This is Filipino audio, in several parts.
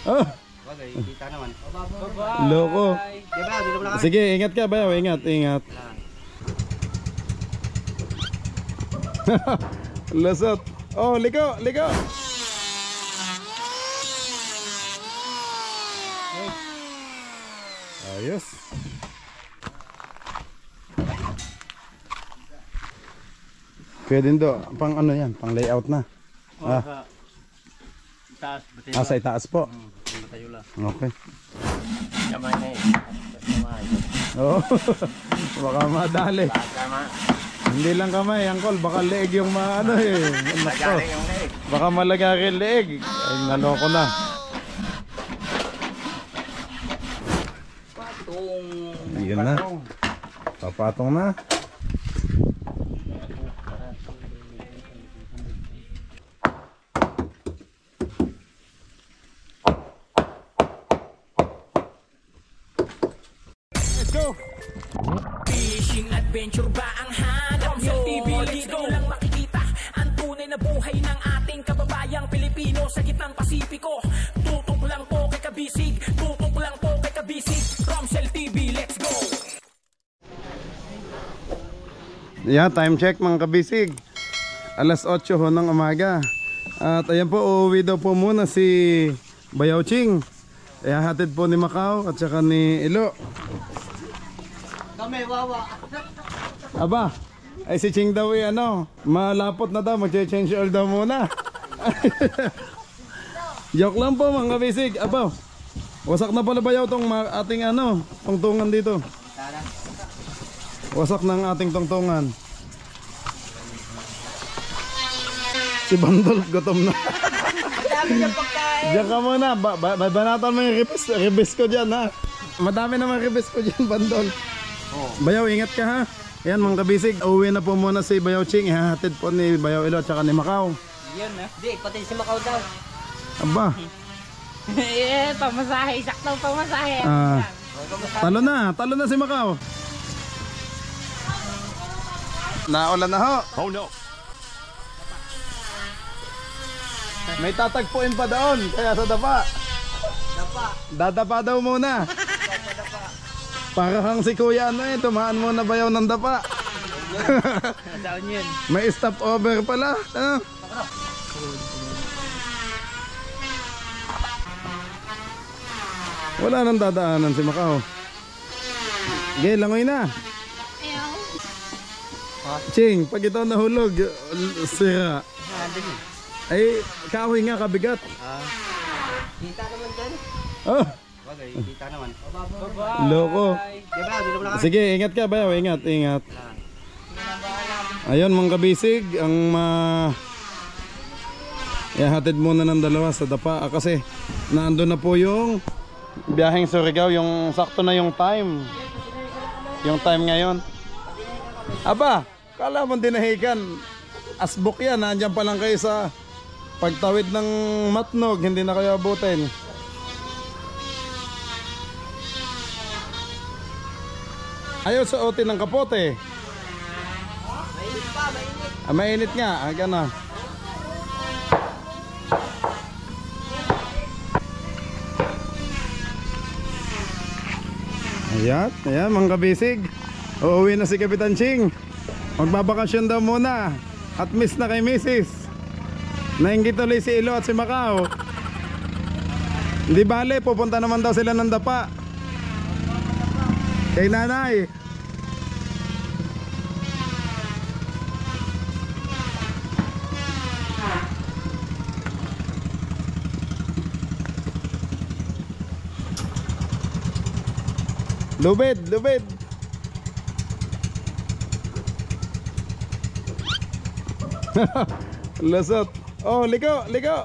Oh. Bagay, kita naman. Loko. Diba, dito mo lang kami. Sige, ingat ka bayaw, ingat, ingat. Lasot. Oh, liko, liko. Ayos. Pwede do, pang ano yan, pang layout na. Taas, sa itaas po. Okay. Kamay na eh. Oo. Baka madali. Hindi lang kamay, angkol, baka leeg yung ano eh. Baka malagari leeg. Ay, naloko na. Ayun na. Papatong na. Fishing adventure ba ang hanap nyo? TV, let's go lang makikita ang tunay na buhay ng ating kababayang Pilipino sa gitnang Pasipiko. Tutok lang po kay Kabisig, tutok lang po kay Kabisig. Romsel TV, let's go! Yeah, time check mga kabisig. Alas 8 ho ng umaga. At ayan po, uuwi daw po muna si Bayaw Ching. Hatid po ni Macau at saka ni Ilo. Kami, wawa. Aba, ay si Ching daw eh, ano, malapot na daw, mag-change oil daw muna. Joke lang po mga kabisig. Aba, wasak na pala Bayaw tong ating ano, tungtungan dito. Wasak ng ating tungtungan. Si Bandol, gutom na. Dami niyang pagkain. Diyan ka muna, banatan mo yung ribis ko dyan ha. Madami naman ribis ko dyan, Bandol. Bayaw, ingat ka ha. Ayan mga kabisig, uwi na po muna si Bayaw Ching. Ihahatid po ni Bayaw Ilo at saka ni Macau. Yan na. Di, pati si Macau daw. Aba. Pamasahe, saktong pamasahe. Talo na si Macau. Naulan na ho. Oh no! May tatagpuin pa doon, kaya sa dapa. Dadapa daw muna. Para kang si Kuya ano eh, tumaan muna Bayaw ng dapa. Saan yun? May stop over pala. Wala nang dadaanan si Macau. Sige, langoy na. Ayaw. Ching, pag ito nahulog, sira. Ay, kahoy nga, kabigat. Kita naman dyan. Oh, Bagay, kita naman. loko. Diba, dito mo lang kami. Sige, ingat ka Bayaw, ingat, ingat. Ayun mga kabisig, ang ihahatid muna ng dalawa sa dapa kasi naandun na po yung biyaheng Surigao, yung sakto na yung time. Yung time ngayon. Aba, kala mo dinahikan. Asbok yan, nandiyan pa lang kayo sa pagtawid ng Matnog, hindi na kayo abutin. Ayaw suotin ng kapote. Mainit pa, mainit. Mainit nga, gana. Ayan, ayan mga kabisig. Uuwi na si Kapitan Ching. Magbabakasyon daw muna. At miss na kay Mrs. Nainggit tuloy si Ilo at si Macau. Hindi bale, pupunta naman daw sila ng dapa kay nanay. Lubid, lubid. Lasot. Oh, liko, liko.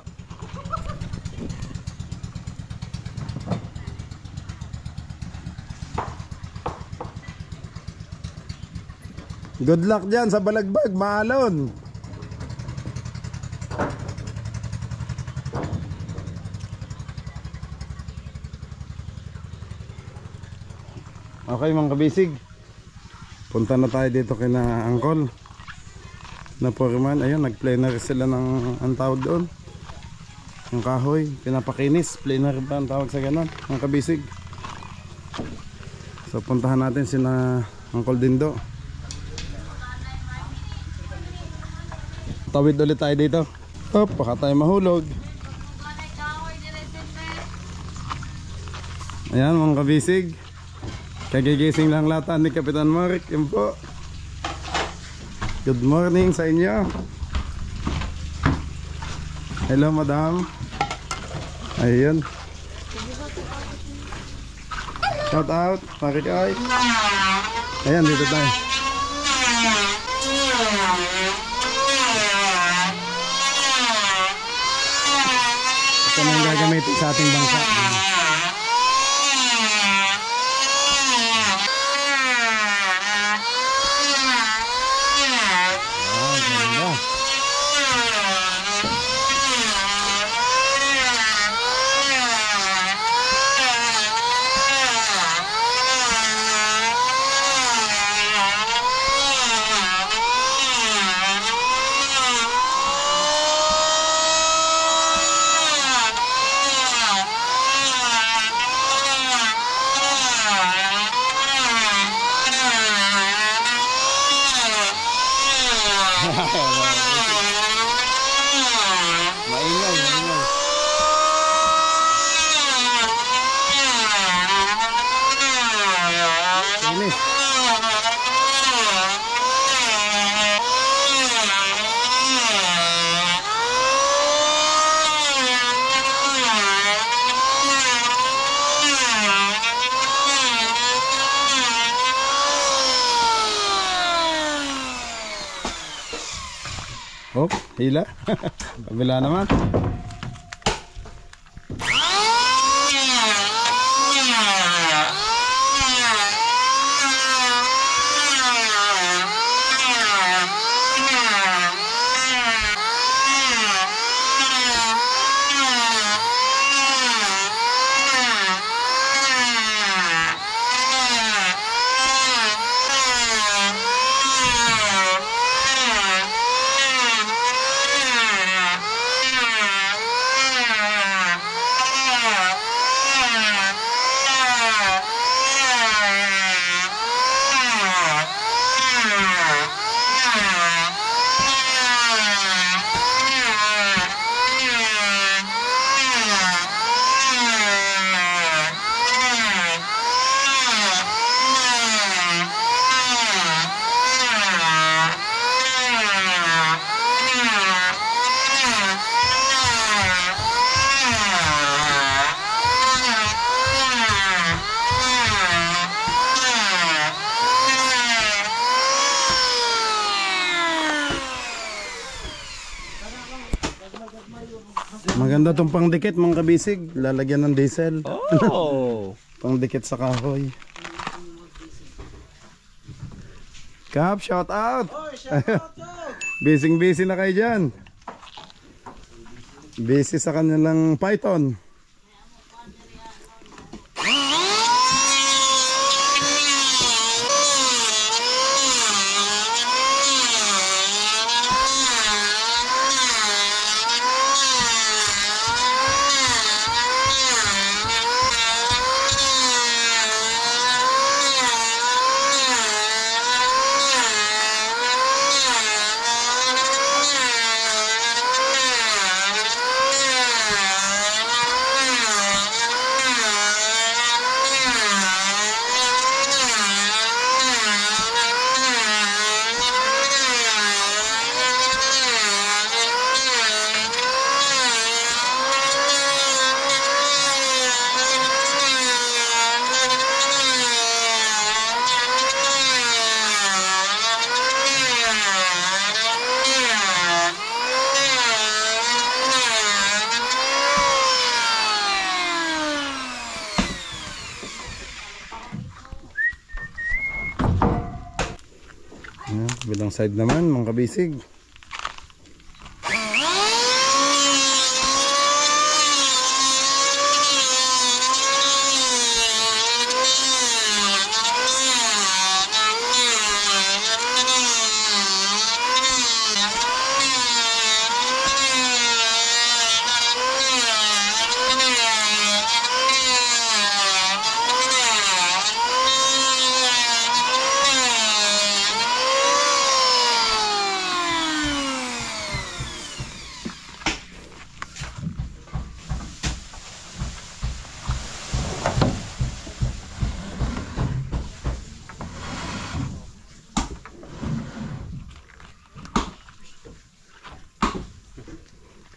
Good luck dyan sa balagbag, maalon. Okay mga kabisig, punta na tayo dito kina Angkol na foreman. Ayun, nag-plenary sila ng ang tawag doon, Yung kahoy, pinapakinis, planer ba ang tawag sa ganon, mga kabisig. So puntahan natin sina Uncle Dindo. Tawid ulit tayo dito. Oh, baka tayo mahulog. Ayan mga kabisig, kagigising lang lata ni Kapitan Mark. Yan po. Good morning sa inyo. Hello madam. Ayun. Shout out Mark ay. Ayan dito tayo. Ito na yung gagamitin sa ating bangsa. Maingay, maingay. Ini. Oh, hila. Kabila naman. Maganda tong pangdikit mga kabisig, lalagyan ng diesel. Oh. Pangdikit sa kahoy. Kap, shout out. Busy na kayo dyan. Busy sa kanilang Python. Bilang side naman mga kabisig.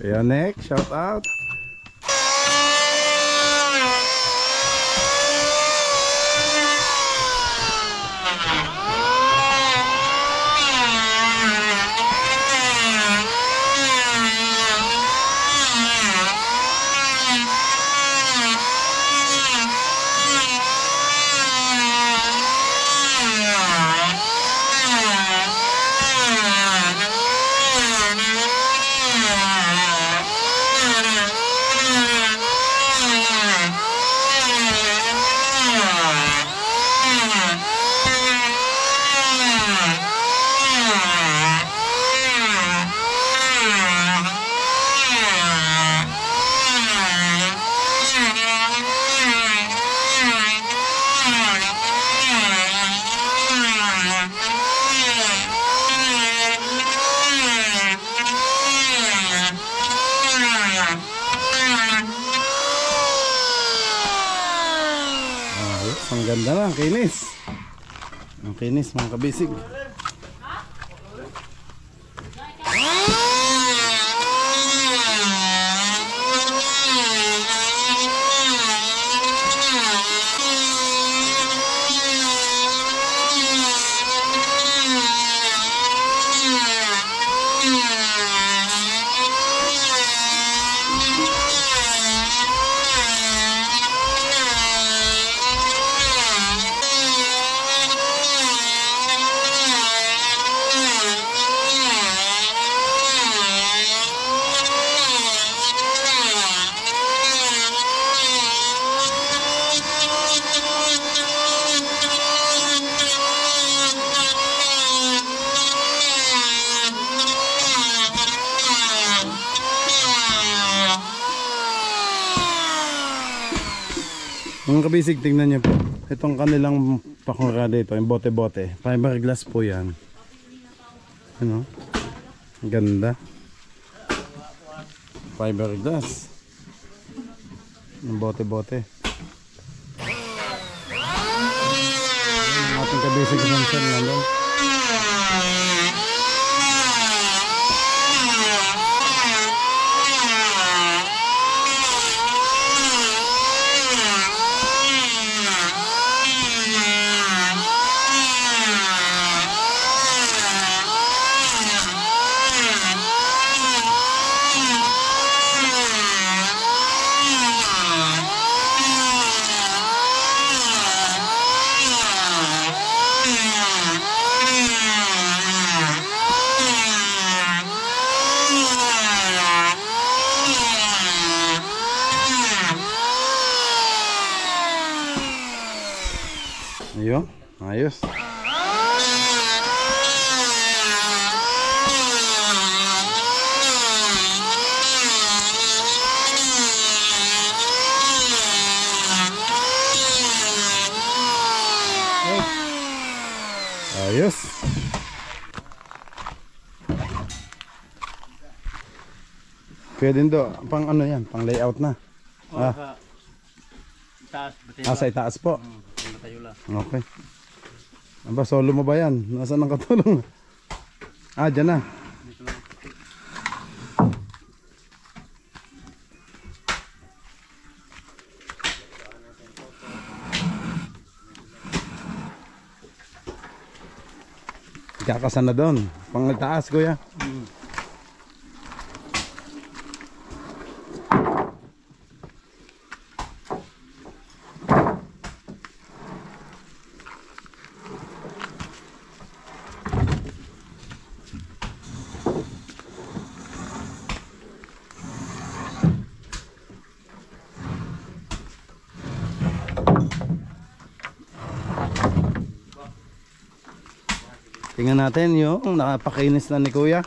Kuya Nick, shout out. Ang ganda na, ang kinis. Ang kinis mga kabisig. Mga kabisig, tingnan nyo po. Itong kanilang pakura dito, yung bote-bote. Fiberglass po yan. Ano? Ganda. Fiberglass. Yung bote-bote. Ang ating kabisig ng sen nandun. Ayun, ayos. Ayos. Pwede do, pang ano yan, pang layout na. Sa itaas po. Okay. Aba, solo mo ba yan? Nasaan ang katulong? Ah, dyan na. Kakasan na doon. Pang taas, kuya. Tingnan natin yung nakapakinis na ni kuya.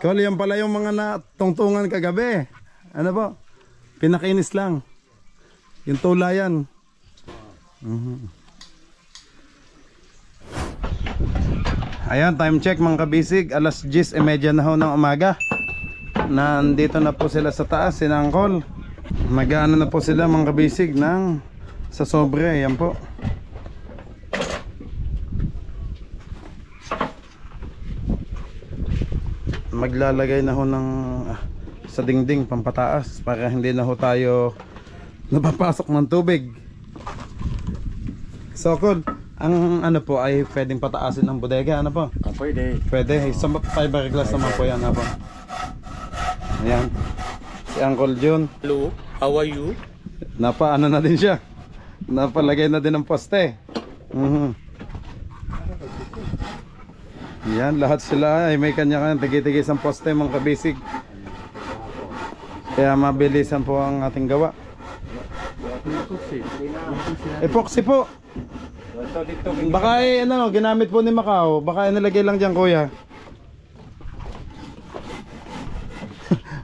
Kol, yan pala yung mga natungtungan kagabi. Ano po? Pinakinis lang. Yung tulayan. Ayan, time check mga kabisig. Alas 10:30 na ho ng umaga. Nandito na po sila sa taas, sinangkol. Mag-ano na po sila mga kabisig ng Sa sobre, yan po. Maglalagay na ho ng sa dingding pampataas para hindi na ho tayo napapasok ng tubig. So Col, ang ano po ay pwedeng pataasin ng bodega, ano po? Pwede. Pwede, sa fiberglass naman po yan, po. Ayan. Si Uncle Jun. Hello, how are you? Napa-ano na din siya. Napalagay na din ng poste. Yan, lahat sila ay may kanya-kanya tigi-tigis ang poste, mga kabisig. Kaya mabilisan po ang ating gawa. Epoxy po. Baka ano, ginamit po ni Macau. Baka nilagay lang dyan, kuya.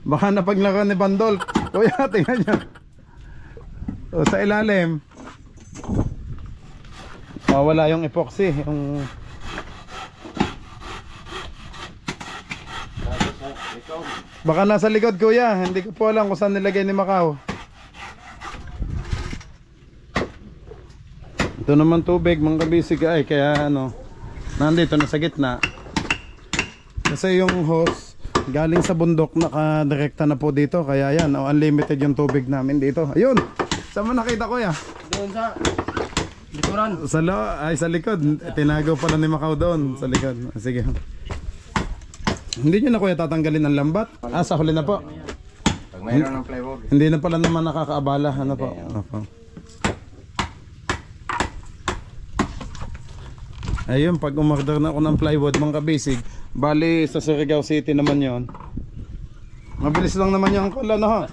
Baka napaglaro ni Bandol. Kuya, tingnan nyo. O, sa ilalim. Wala yung epoxy. Yung... Baka nasa likod, kuya. Hindi ko po alam kung saan nilagay ni Macau. Ito naman tubig, mga kabisig ay. Kaya ano, nandito na sa gitna. Kasi yung hose galing sa bundok, nakadirekta na po dito. Kaya yan, unlimited yung tubig namin dito. Ayun! Saan mo nakita, kuya? Doon sa likuran. Sa likod. Tinago pala ni Macau doon sa likod. Sige. Hindi nyo na, kuya, tatanggalin ang lambat? Sa huli na po. Pag mayroon ng plywood. Hindi na pala naman nakakaabala. Ano po? Opo. Ayun, pag umorder na ako ng plywood, mga kabisig, bali sa Surigao City naman yon. Mabilis lang naman yung kula, no?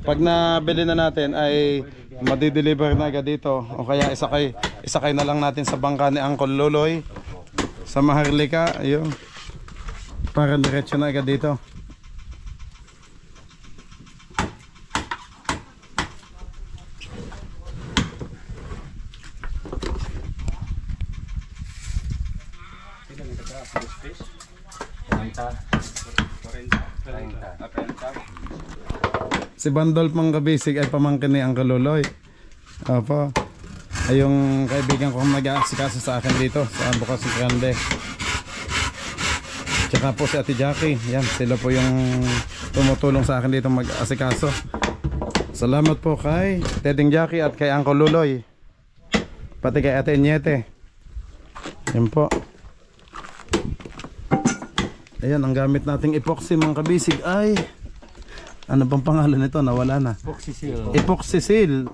Pag nabili na natin ay madideliver na agad dito. O kaya isakay na lang natin sa bangka ni Uncle Loloy sa Maharlika. Ayun. Para diretso na agad dito. Si Bandol pang kabisig ay pamangkin ni Uncle Loloy. Opo. Ay yung kaibigan ko mag-aasikaso sa akin dito sa Bukas Grande. Tsaka po si Ate Jackie. Yan, sila po yung tumutulong sa akin dito mag-aasikaso. Salamat po kay Teding Jackie at kay Uncle Loloy. Pati kay Ate Inyete. Yan po. Ayan, ang gamit nating epoxy, mga kabisig ay... Ano bang pangalan nito? Nawala na. Epoxy Epoxy-seal.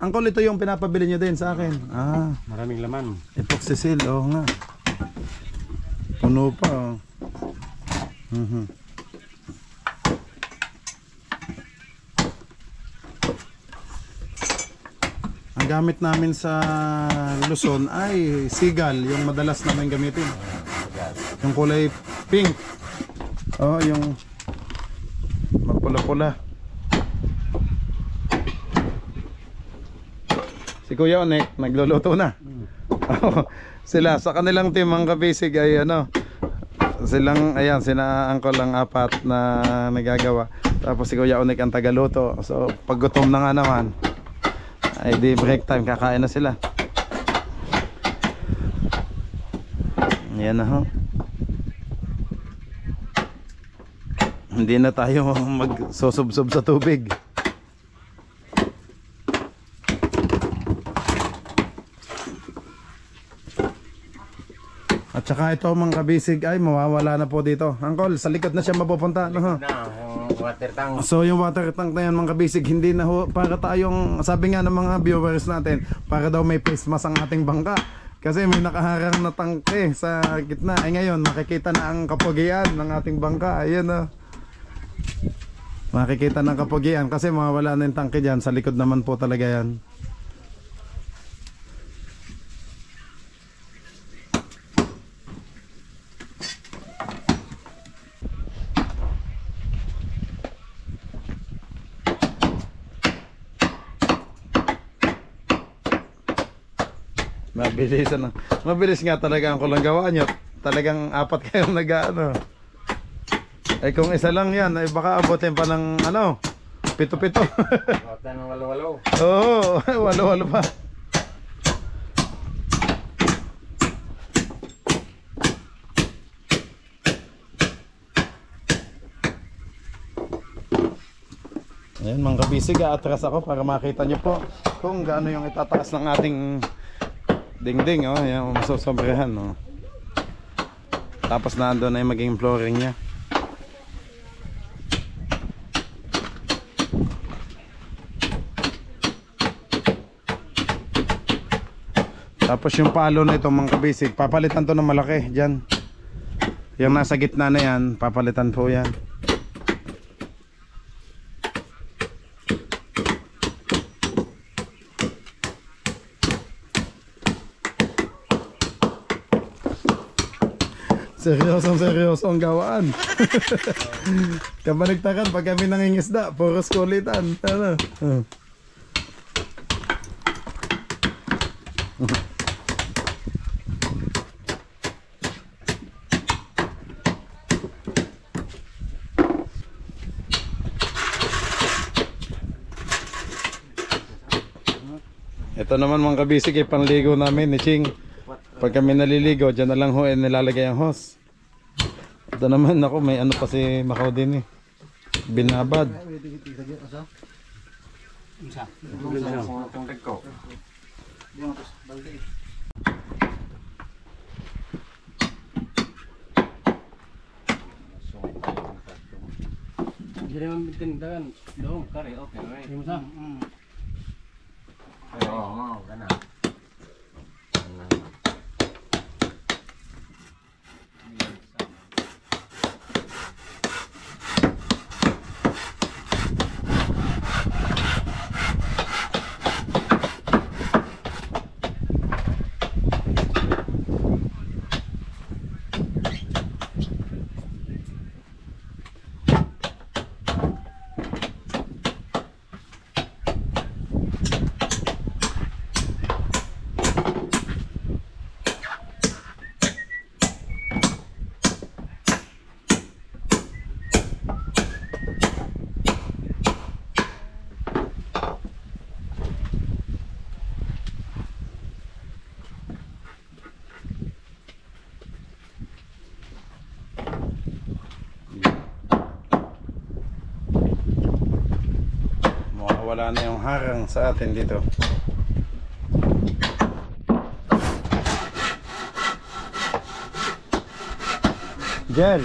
Uncle, ito yung pinapabili nyo din sa akin. Maraming laman. Epoxy-seal, oo nga. Puno pa, oh. Ang gamit namin sa Luzon ay sigal, yung madalas namin gamitin. Yung kulay pink. Oh, yung mapula-pula. Si Kuya Onek nagluluto na. Sila sa kanilang team, ang kabisig ay ano, silang ayan, sina Uncle lang apat na nagagawa. Tapos si Kuya Onek ang tagaluto. So pag gutom na nga naman ay di break time, kakain na sila. Ayan na ho. Hindi na tayo magsusubsob sa tubig. At saka ito, mga kabisig ay mawawala na po dito. Uncle, sa likod na siya mapupunta, no? Water tank. So yung water tank na yan, mga kabisig, hindi na ho, para tayong, sabi nga ng mga viewers natin, para daw may face mask ang ating bangka. Kasi may nakaharang na tangke sa gitna. Ay ngayon, makikita na ang kapugian ng ating bangka. Ayan, oh. Makikita ng kapugian kasi mawawala na yung tangke dyan. Sa likod naman po talaga yan. Mabilis nga talaga ang kulang gawa nyo. Talagang apat kayong nag-ano. Eh kung isa lang yan, ay baka abutin pa ng ano, Pito-pito. Kota ng walo-walo. Oo, walo-walo pa. Ayan mga kabisig, atras ako para makita nyo po kung gaano yung itataas ng ating dingding. Oh, ayan, masosobrahan. Oh. Tapos nandun na yung maging flooring nya. Tapos yung palo na ito mga kabisig, papalitan to ng malaki dyan. Yung nasa gitna na yan, papalitan po yan. Seryosong gawaan. Kabaligtaran pag kami nangingisda, puros kulitan. Ano? Ito naman mga kabisig ay panligo namin ni Ching. Pag kami naliligo, dyan na lang ho nilalagay ang hose. Ito naman ako, may ano pa si Macau din eh. Binabad. Jadi membentengan dong kare oke. Gimana? Oo, kana. Wala na yung harang sa atin dito. Gel.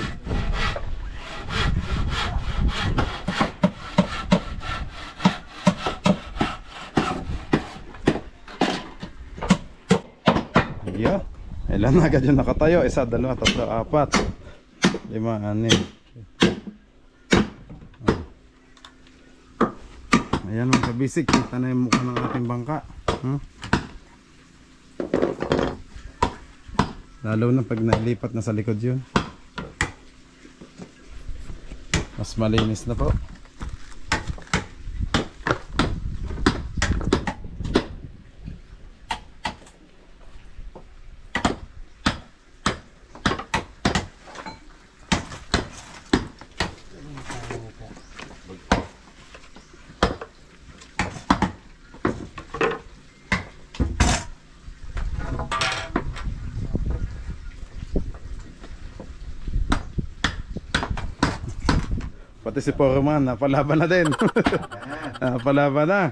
Yo, ilan na agad yung nakatayo? 1, 2, 3, 4, 5, 6. Ayan mga kabisig, kita na yung mukha ng ating bangka. Lalo na pag nailipat na sa likod yun. Mas malinis na po. Pati si Foreman, napalaban na din. Napalaban na.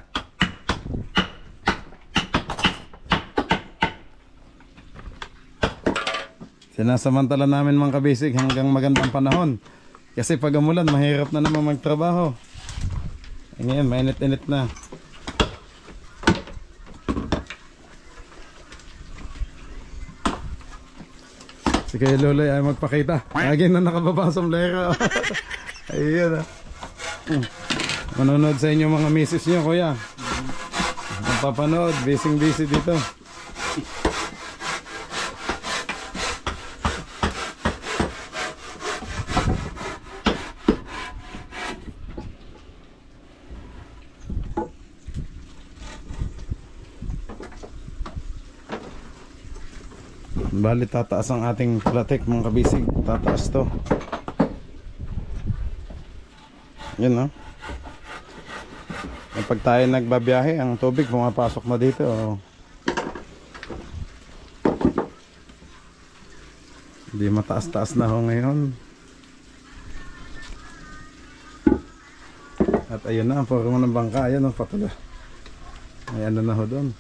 Sinasamantala namin mga kabisig hanggang magandang panahon. Kasi pag umulan, mahirap na naman magtrabaho. Ngayon, mainit-init na. Si Kuya Lola ay magpakita. Lagi na nakababa ang sombrero. Ayun ah. Manonood sa inyo mga misis nyo, kuya. Papanood, busy dito. Bali tataas ang ating platek mga kabisig. Tataas to. Yan no. Pag tayo nagbabiyahe, ang tubig pumapasok na dito. Oh. Hindi mataas-taas na ho ngayon. At ayun na, ang forma ng bangka. Ayun ang patula. May ano na ho doon.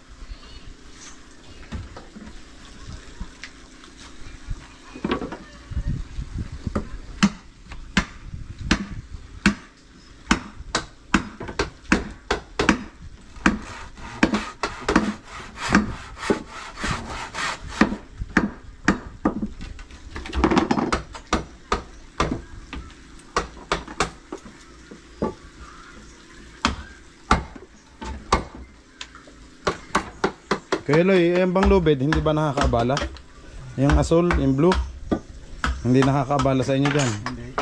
Kaya Loy, yung bang lubid, hindi ba nakakaabala? Yung asul, yung blue, hindi nakakaabala sa inyo dyan? Hindi.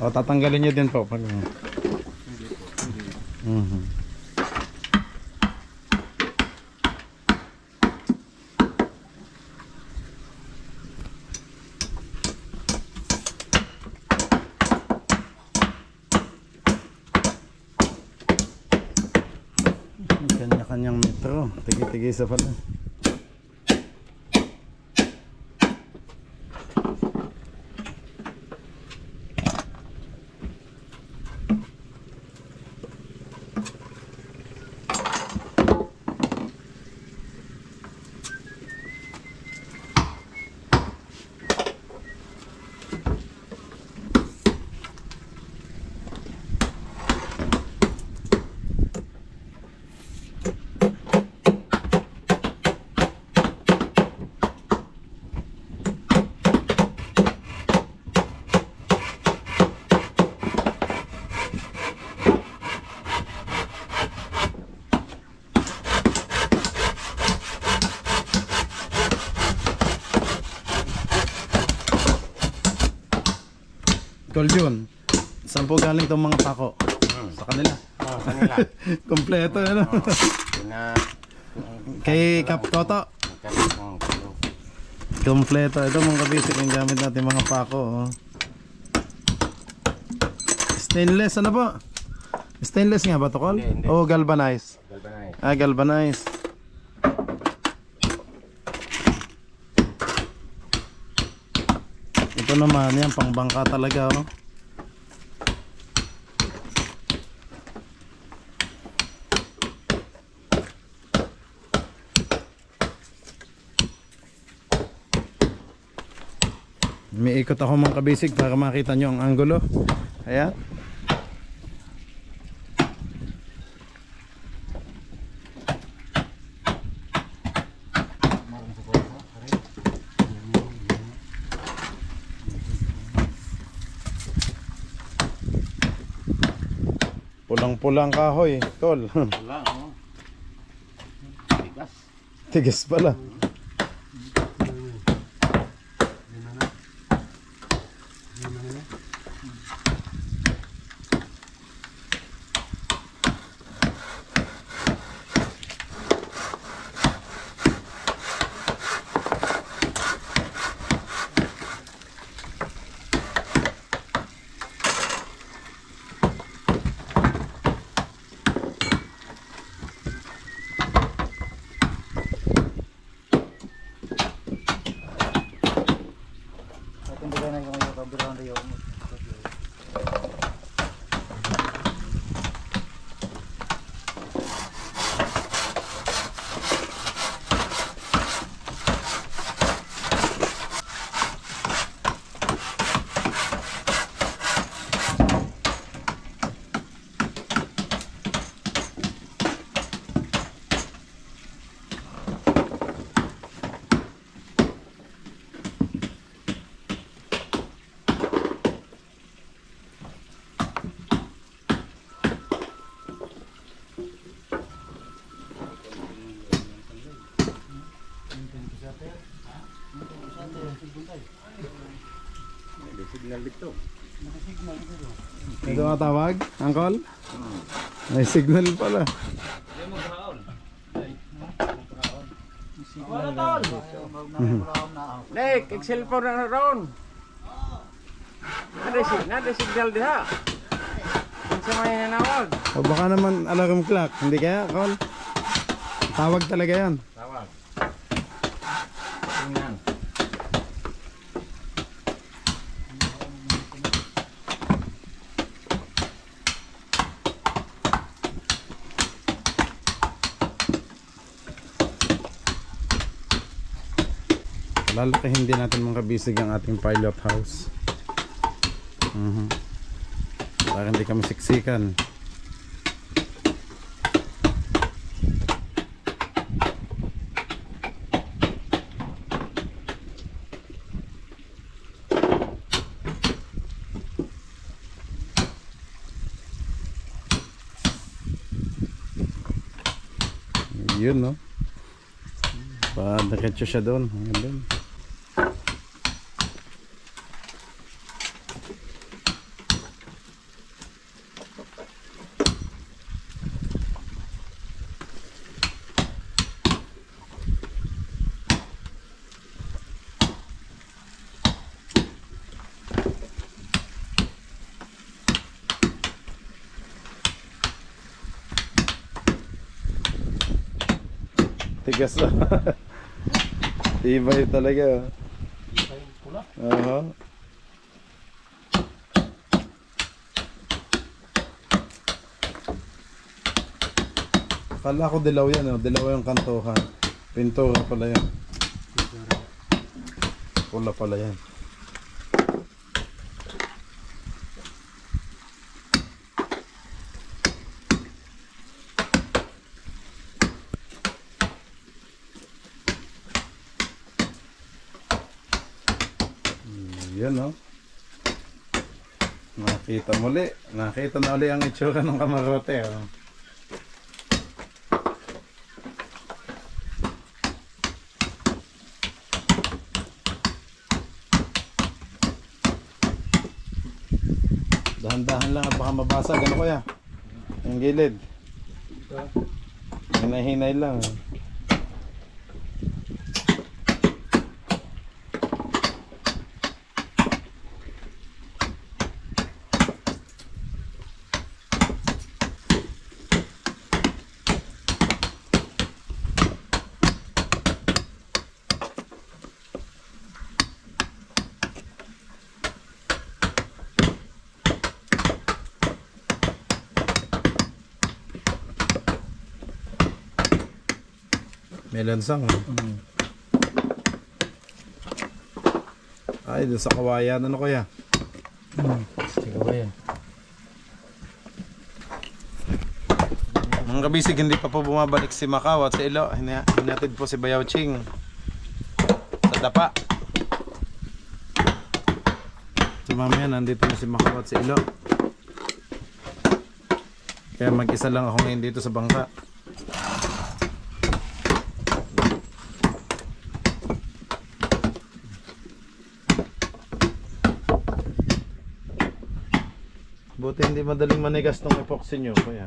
O tatanggalin nyo din po. Pag... Hindi po. Kanya-kanyang metro, tigi-tigi sa pala. Tol Jun, saan po galing itong mga pako? Sa kanila? Oo, sa kanila. Kompleto, ano? Kay Kap Toto? Kompleto. Ito mga kabisik yung gamit natin mga pako. Oh. Stainless, ano po? Stainless nga ba ito, Col? Hindi. Oh, galvanized. Galvanized. Ah, galvanized. Ito naman, yan, pang bangka talaga, oh. May ikot ako mga kabisig para makita nyo ang anggulo. Ayan. Pulang-pulang kahoy, Tol. Wala, oh. Tigas. Tigas pala. Signal dito. Ito ang tawag, Uncle? May signal pala. Nek, cellphone na ron. Ada signal diha. Ito may nanawag. O baka naman alarm clock. Hindi kaya, Col? Tawag talaga yan. Tawag. Tingnan. Lalakihin din natin mga kabisig ang ating pilot house. Para hindi kami siksikan. Yun, no? Diretso siya doon. Hanggang doon. Tigas na. Ibay talaga. Ibay pula. Akala ko dilaw yan, oh. Dilaw yung kantohan. Pintura pala yan. Pula pala yan. Yan, no? Nakita muli. Nakita na uli ang itsura ng kamarote, oh. Dahan-dahan lang at baka mabasag. Ano kaya? Ang gilid. Hinay-hinay lang. May lansang, Ay, doon sa kawayan. Ano kaya? Sa kawayan. Mga kabisig, hindi pa po bumabalik si Macau at si Ilo. Hinatid po si Bayaw Ching sa dapa. So mamaya nandito na si Macau at si Ilo. Kaya mag-isa lang ako ngayon dito sa bangka. Buti hindi madaling manigas tong epoxy nyo, kuya.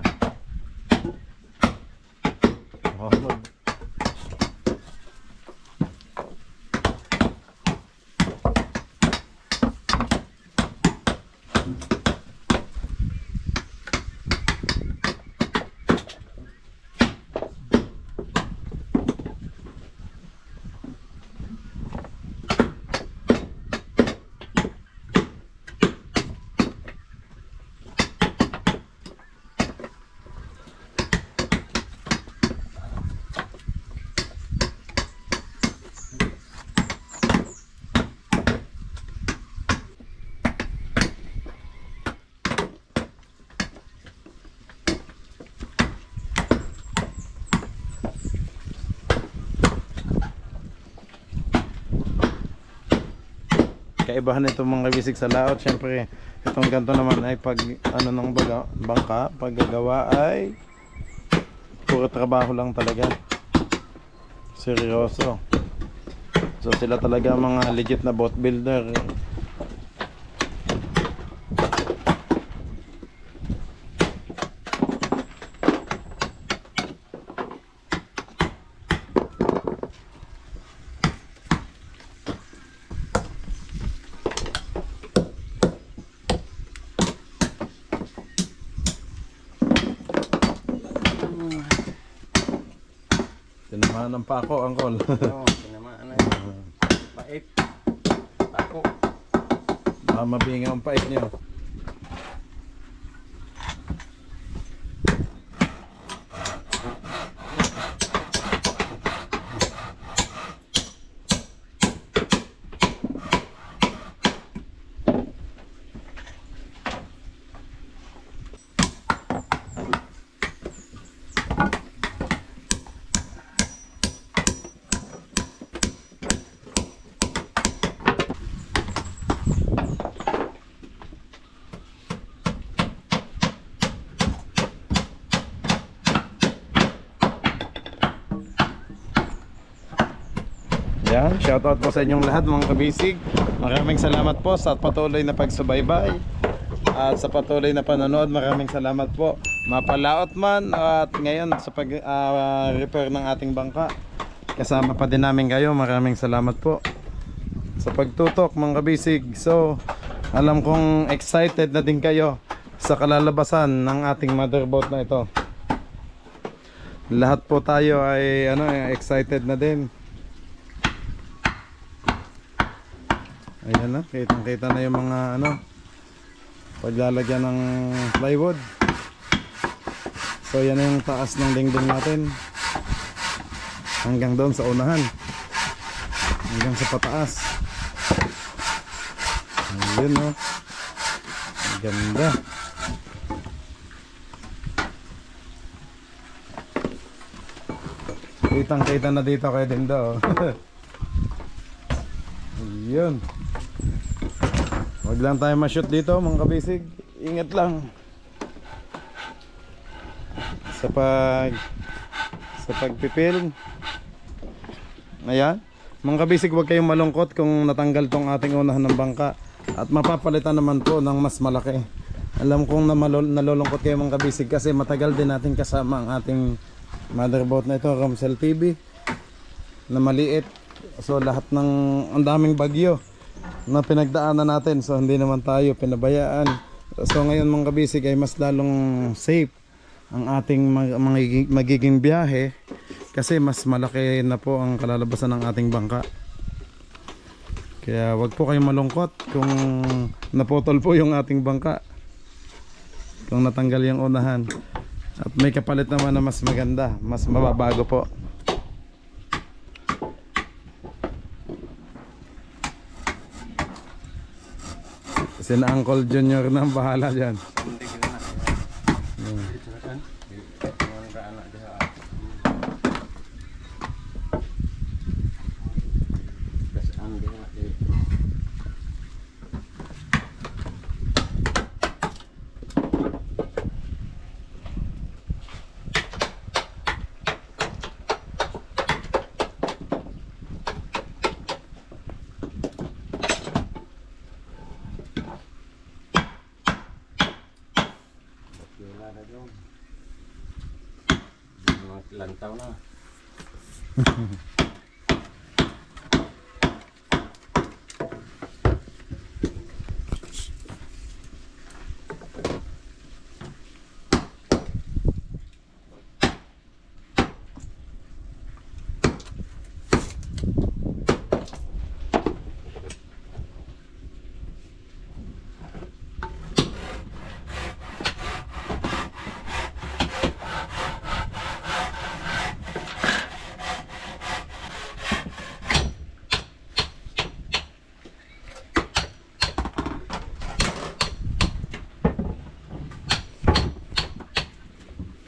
Kaibahan nito mga kabisig sa laot. Siyempre itong ganito naman ay pag ano ng bangka, paggagawa ay puro trabaho lang talaga. Seryoso. So sila talaga mga legit na boat builder. Tinamaan ng pako, angkol. Oo, tinamaan na yun. Pait. Pako. Baka mabinga ang pait nyo. Yan, shoutout po sa inyong lahat mga kabisig. Maraming salamat po sa patuloy na pagsubaybay at sa patuloy na panonood. Maraming salamat po. Mapalaot man at ngayon sa pag-repair ng ating bangka. Kasama pa din namin kayo. Maraming salamat po sa pagtutok mga kabisig. So, alam kong excited na din kayo sa kalalabasan ng ating motherboat na ito. Lahat po tayo ay excited na din. Ayan na, kitang-kita na yung mga paglalagyan ng plywood. So yan na yung taas ng dingding natin. Hanggang doon sa unahan. Hanggang sa pataas. Ayun o. Ganda. Kitang-kita na dito kay Dindo. Ayun. Huwag lang tayo ma-shoot dito mga kabisig. Ingat lang sa pagpipilm. Ayan mga kabisig, huwag kayong malungkot kung natanggal tong ating unahan ng bangka. At mapapalitan naman po ng mas malaki. Alam kong nalulungkot kayo mga kabisig kasi matagal din natin kasama ang ating motherboat na ito, Romsel TV, na maliit. So lahat ng ang daming bagyo na pinagdaanan natin, so hindi naman tayo pinabayaan. So ngayon mga kabisig ay mas lalong safe ang ating magiging biyahe kasi mas malaki na po ang kalalabasan ng ating bangka. Kaya wag po kayong malungkot kung naputol po yung ating bangka, kung natanggal yung unahan. At may kapalit naman na mas maganda, mas mababago po. Sina Uncle Junior na ang bahala dyan. Hindi ko na. Silakan. Mga kaanak dia. Dasaan dia. Lantaw na.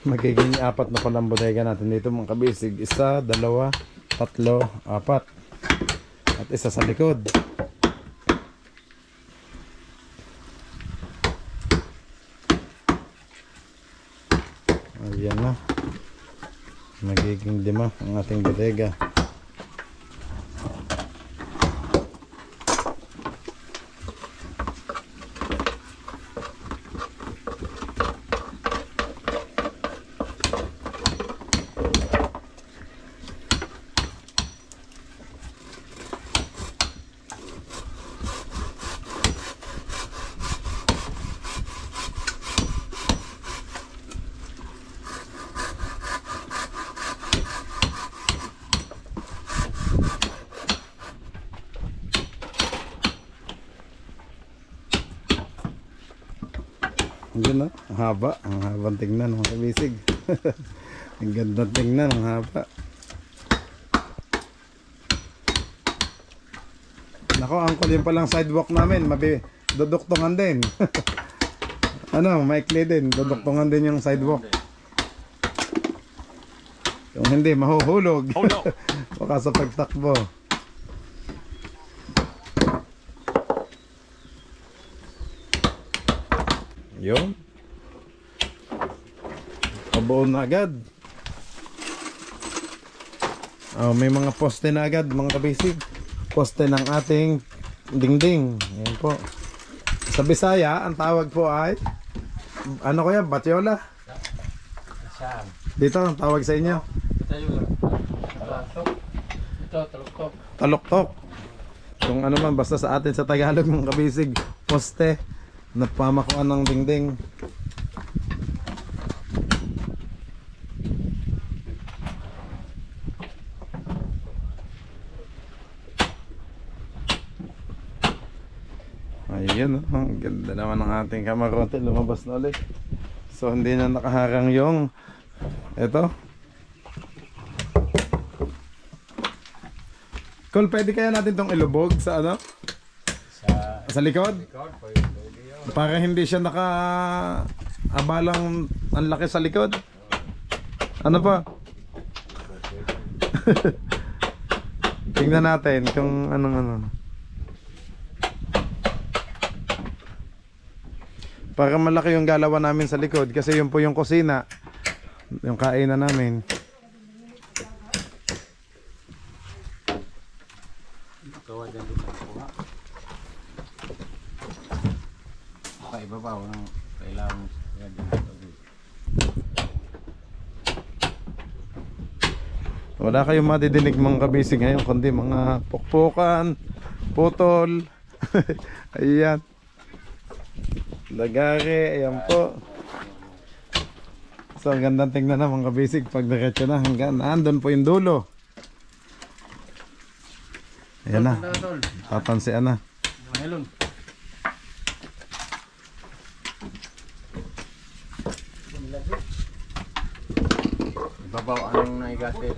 Magiging 4 na palang bodega natin dito mga kabisig. 1, 2, 3, 4. At isa sa likod. Ayan na. Magiging 5 ang ating bodega. Yun, no? Ang haba. Ang habang tingnan mga kabisig. Ang ganda tingnan. Ang haba. Nako, angkol yun palang sidewalk namin. Duduktungan din. Ano, maikli din. Duduktungan din yung sidewalk. Yung hindi, mahuhulog. Oh no! Baka sa pagtakbo. Yun. Pabuo na agad. Oh, may mga poste na agad mga kabisig. Poste ng ating dingding. Ayan po. Sa Bisaya, ang tawag po ay ano kaya? Batyola? Saan? Dito ang tawag sa inyo? Taluktok. Ito, taluktok. Taluktok. Kung ano man, basta sa atin sa Tagalog mga kabisig, poste na pamakuan ng dingding. Ayun, oh. Ang ganda naman ng ating kamarote. Lumabas na ulit. So hindi na nakaharang yung ito. Col, pwede kaya natin tong ilubog sa ano? Sa likod? Para hindi siya abalang ang laki sa likod. Ano pa? Tingnan natin kung anong. Para malaki yung galawan namin sa likod kasi yun po yung kusina. Yung kainan namin. Iba pa, walang kailangan. Wala kayong madidinig mga kabisig ngayon kundi mga pukpukan, putol. Ayan. Lagari, ayan po. So ang gandang tingnan na mga kabisig pag diretso na hanggang andun po yung dulo. Ayan na. Tatansian na. Melon. Ibabaw anong naigasit.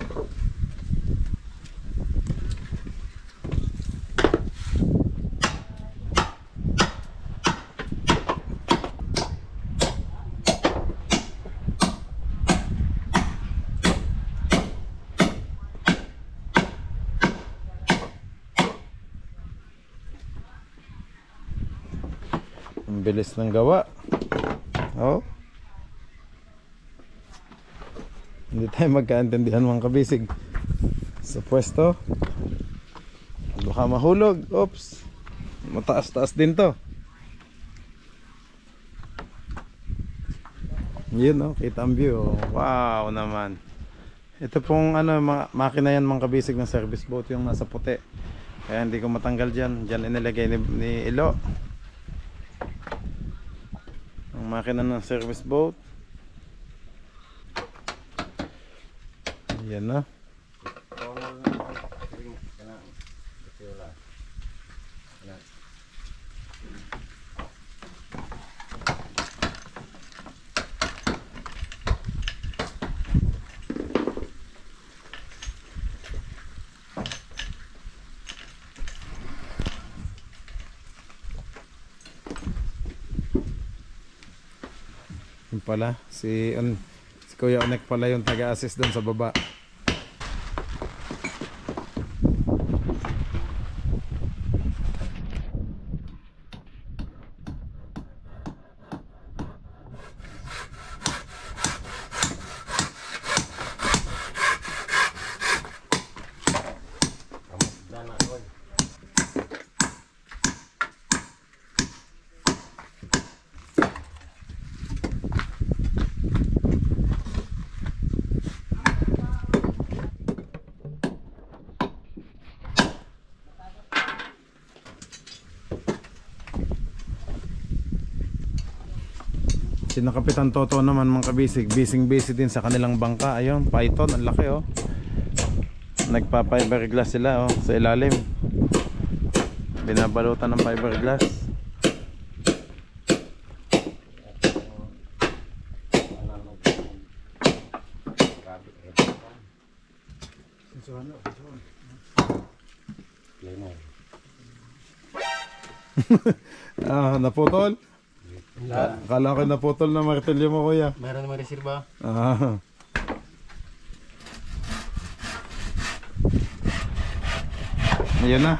Ang bilis ng gawa. Oh. Hindi tayo magkaintindihan mga kabisig sa pwesto. Baka mahulog. Oops. Mataas-taas din to. Yun, oh, kita ang view. Wow naman. Ito pong ano, makina yan mga kabisig ng service boat, yung nasa puti. Kaya hindi ko matanggal dyan. Dyan inilagay ni Ilo ang makina ng service boat. Yan na. Yung pala si Kuya Onek pala yung taga-assist doon sa baba. Si na Kapitan Toto naman mga kabisig, busy din sa kanilang bangka. Ayun, python, ang laki oh. Nagpa fiberglass sila oh, sa ilalim. Binabalutan ng fiberglass. Naputol? Akala ko naputol na martilyo mo, kuya. Meron naman reserva. Ayun na.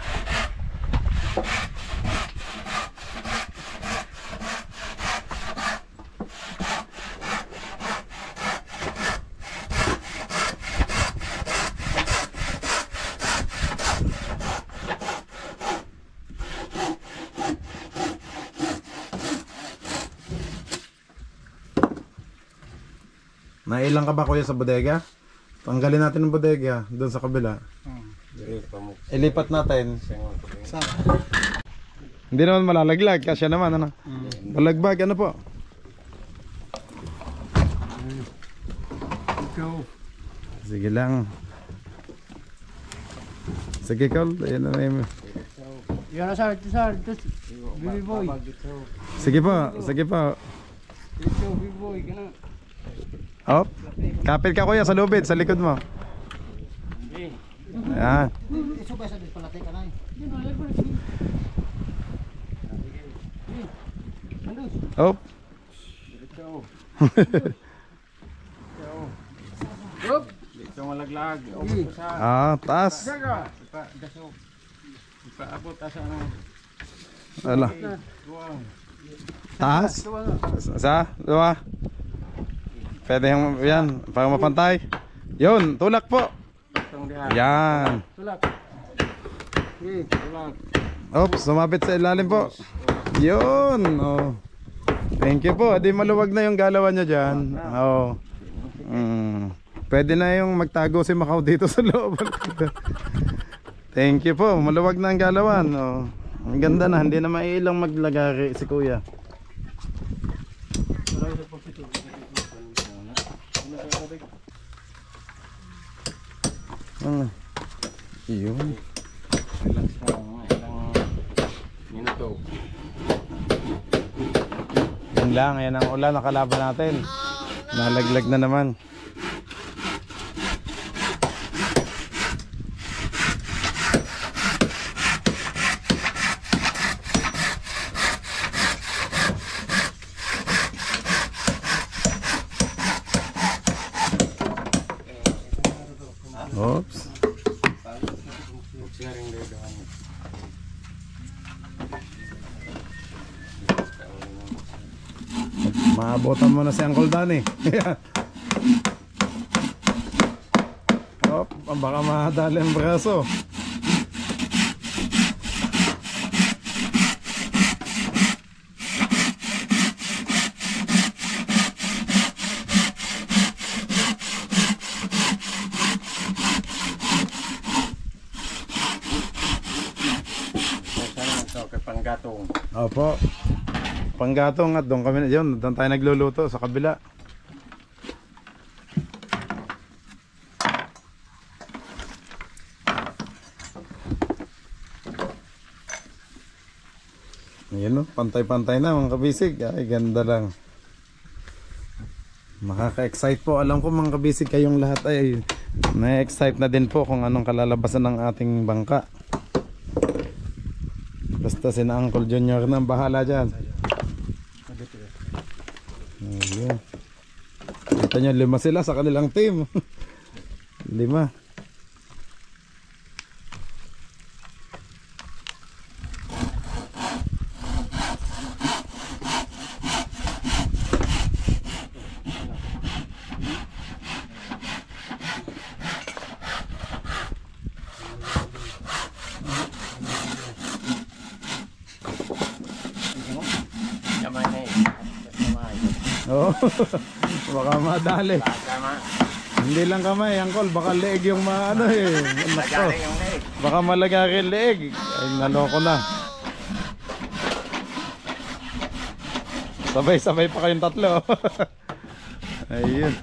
Nailang ka ba, kuya, sa bodega? Tanggalin natin ng bodega doon sa kabila. Ilipat natin. Hindi naman malalaglag, kasya naman ano. Balagbag ano po? Sige lang. Sige, Col. Ayan na may... Yan na sir, Bibi boy. Sige po, sige po. Bibi boy, gana. Hop. Kapit ka, kuya, sa lubid, sa likod mo. Ayan. Hop. Dito malaglag. Taas. Ipaabot sa ano. Ala. Taas. Sa, dua. Pwede yung yan, para mapantay. Yun, tulak po. Yan. Tulak. Oops, sumabit sa ilalim po. Yun. Oh. Thank you po. Di maluwag na yung galawan nyo dyan. Oh. Pwede na yung magtago si Macau dito sa loob. Thank you po. Maluwag na ang galawan. Oh. Ang ganda na. Hindi na mailang maglagari si kuya. Yun. Yun lang, yan ang ulan, nakalaban natin. Nalaglag na naman. Oops. Maabotan mo na si Uncle Danny. Op, baka mahadali ang braso. Panggatong. Opo. Panggatong at doon kami yun, doon tayo nagluluto sa kabila. Ayan o, pantay-pantay na mga kabisig. Ay, ganda lang. Makaka-excite po. Alam ko mga kabisig, kayong lahat ay na-excite na din po kung anong kalalabasan ng ating bangka. Basta sina Uncle Junior na bahala dyan. Ayan. Kita nyo, 5 sila sa kanilang team. 5. Oh, baka madali. Hindi lang kamay, Uncle, baka leeg yung maano eh. Nako. Baka malagari leeg. Ay, naloko na. Sabay-sabay pa kayong tatlo. Ayun.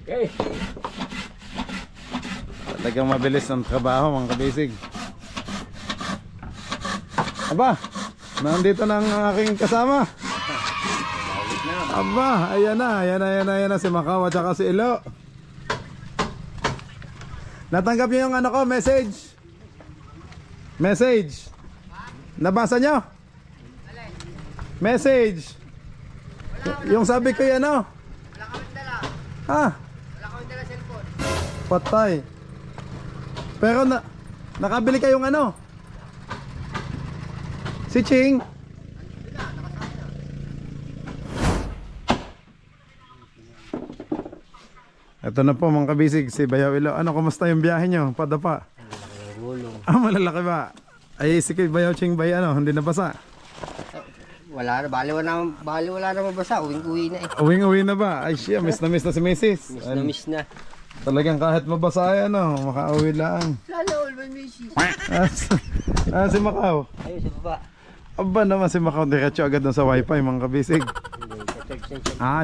Okay. Talagang mabilis ang trabaho, mga kabisig. Aba, nandito na ang aking kasama. Aba, ayan na si Macau at saka si Ilo. Natanggap niyo yung ano ko, message? Message. Nabasa nyo? Message. Yung sabi ko yan, ano? Wala kami dala. Ha? Wala kami dala cellphone. Patay. Pero nakabili kayong ano? Si Ching. Ito na po mga kabisig, si Bayaw Ilo. Ano, kumusta yung biyahe nyo? Padapa? Malalaki ba? Ay, si Bayaw Ching Bay, ano, hindi nabasa? Wala na, bali wala na mabasa. Uwing-uwi na eh. Uwing-uwi na ba? Ay siya, miss na Mrs. Miss na. Talagang kahit mabasa ay ano, makauwi lang. Sana all my missis. Si Macau. Ayun sa baba. Aba naman si Macau, diretso agad na sa wifi mga kabisig.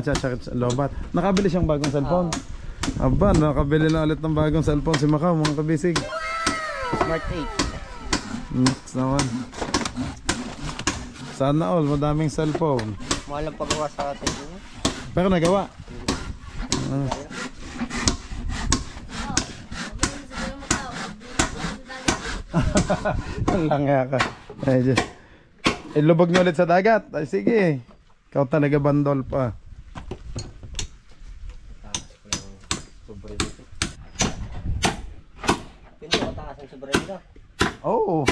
Cha-charge lobat. Nakabili siyang bagong cellphone. Aba, nakabili na ulit ng bagong cellphone si Macau mga kabisig. Smart 8. Next naman. Sana all, madaming cellphone. Mahal ang paggawa sa atin. Pero nagawa. Lang nga ka. Ay, Diyos. Ilubog nyo ulit sa dagat. Ay, sige. Ikaw talaga bandol pa. Pinto, matakas ang sobrang ito. Oo.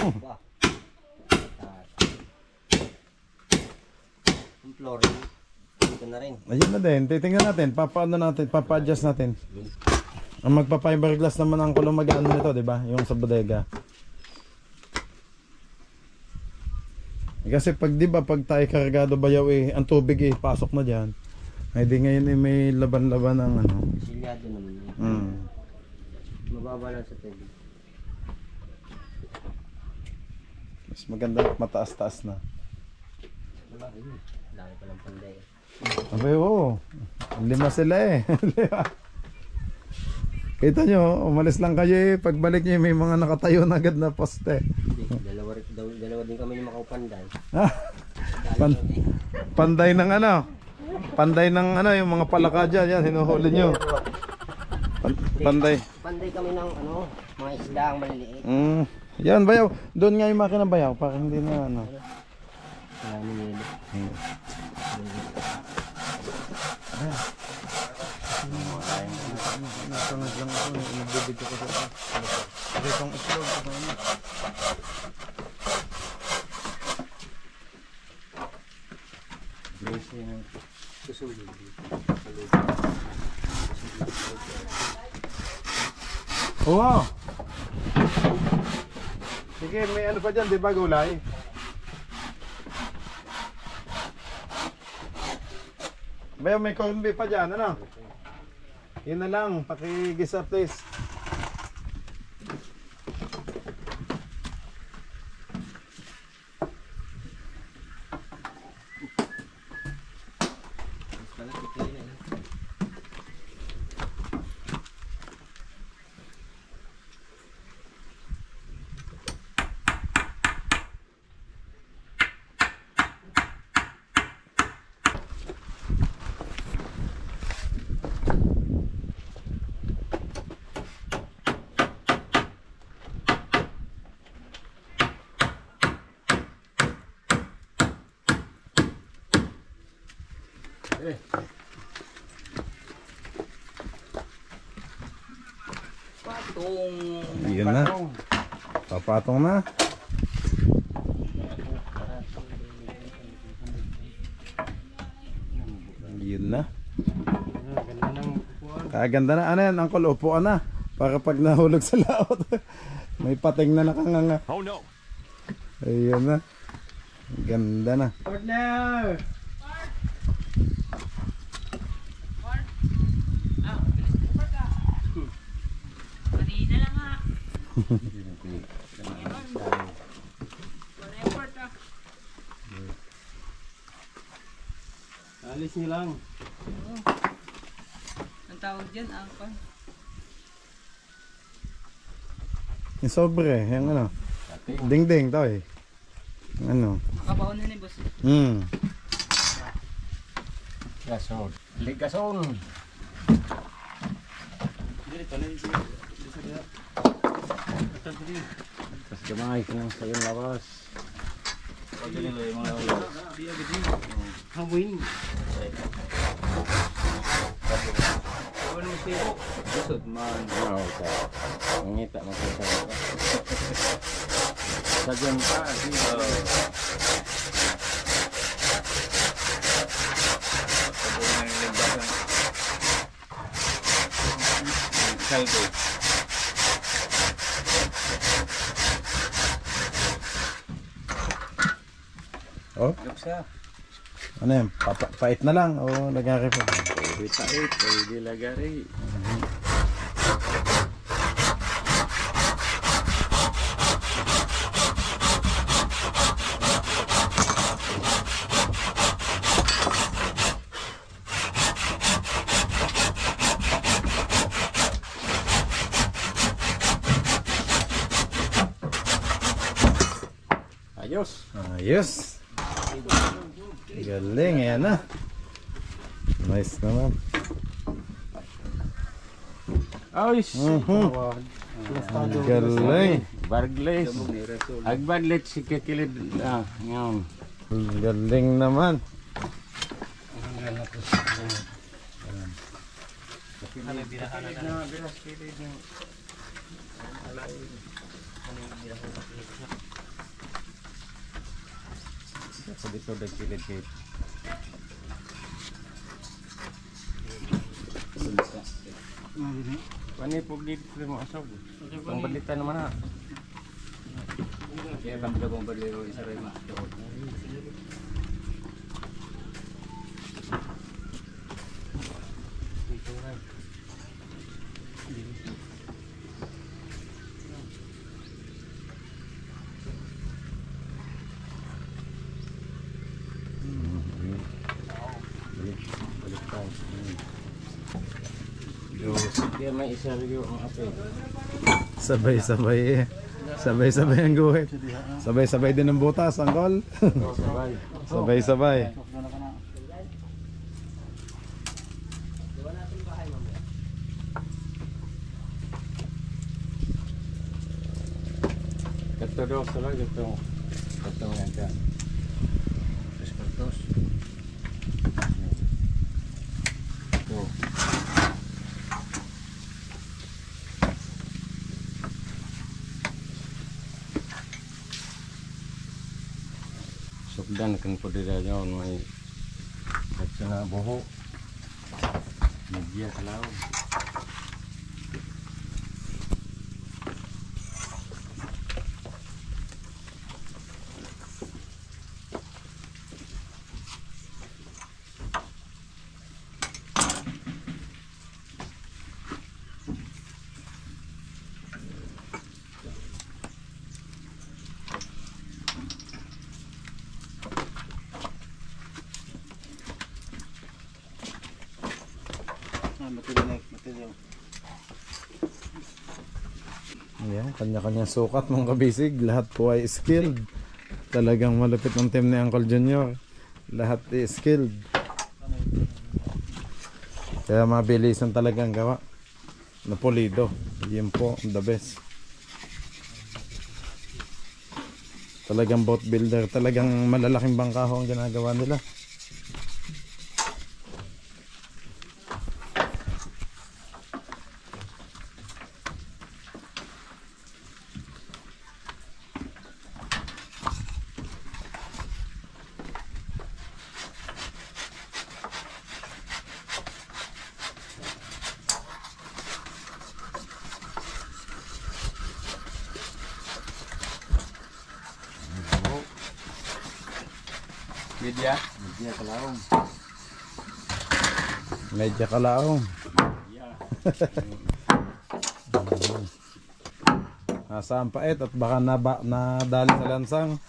Yung flooring. Dito na rin. Ayun na din. Titingnan natin. Papa-adjust natin. Ang magpa-fiberglass naman ang kulong mag-ano nito, di ba? Yung sa bodega. Kasi pag di ba pag tayo kargado Bayaw ang tubig pasok na diyan. Ay di ngayon may laban-laban ng ano. Silyado naman yun. Mababa lang sa tubig. Mas maganda mataas-taas na. Laki pa lang panday. Abay, oo. 5 sila eh. Kita nyo, umalis lang kayo pagbalik nyo may mga nakatayo na agad na poste. Dalawa din kami ni Macau Panday. Panday ng ano? Panday ng ano, yung mga palaka dyan, yan, hinuhuli nyo. Panday. Panday kami ng ano, mga isda ang maliliit. Yan, Bayaw. Doon nga yung makina Bayaw, para hindi na ano. Wala nang yelo. Nasangad lang ako, nagbibig ako sa okay, pang itlog ako na. Susunod. Wow! Sige, may ano pa dyan, di ba gulay? Bayaw, may corned beef pa dyan, ano? Yun na lang, pakigisa please. Yun na. Papatong na. Yun na. Kaganda na. Ano yan? Uncle, upuan na. Para pag nahulog sa laot. May pating na nakanganga. Oh no. Ayun na. Ganda na. Partner! Kanina lang ha. Alis niyo lang. Ang tawag dyan, angkon. Yung sobre. Yung ano. Ding-ding to eh. Ano. Makabaon na ni boss. Gason. Ligason. Tapos gamay ko nang sayong lawas. Hawin. Busod man. Oo, sa. Ngita mo sa. Sagyan pa. Kaldo. Oh, Luksa. ano yan? Pait na lang o lagari pa? Pwede pait, pwede lagari. Ayos. Ayos. Galing, yan na. Nice naman. Ayos. Galing. Bargles. Agbadlet si kakilid. Ngayon. Galing naman. Sa dito nagkilid kay Pani po dito mo asog. Ang balita naman na. Kaya kami na kong baliro isa rin ma. Kaya may isa rin yung ape. Sabay-sabay eh. Sabay-sabay ang guhit. Sabay-sabay din ang butas, ang gol. Sabay. Sabay-sabay. Kato daw sila ito. Kato nga ka. Espartos. Ito. Sukdan kan po dira yun may katsa na buho. Media sa laon. Ayan, kanya-kanya sukat mga kabisig. Lahat po ay skilled. Talagang malupit ng team ni Uncle Junior. Lahat ay skilled. Kaya mabilisan talagang gawa. Napulido. Yun po, the best. Talagang boat builder. Talagang malalaking bangkaho ang ginagawa nila. Media. Media kalaong. Medyo kalaong. Nasa ang pait at baka nadali sa lansang.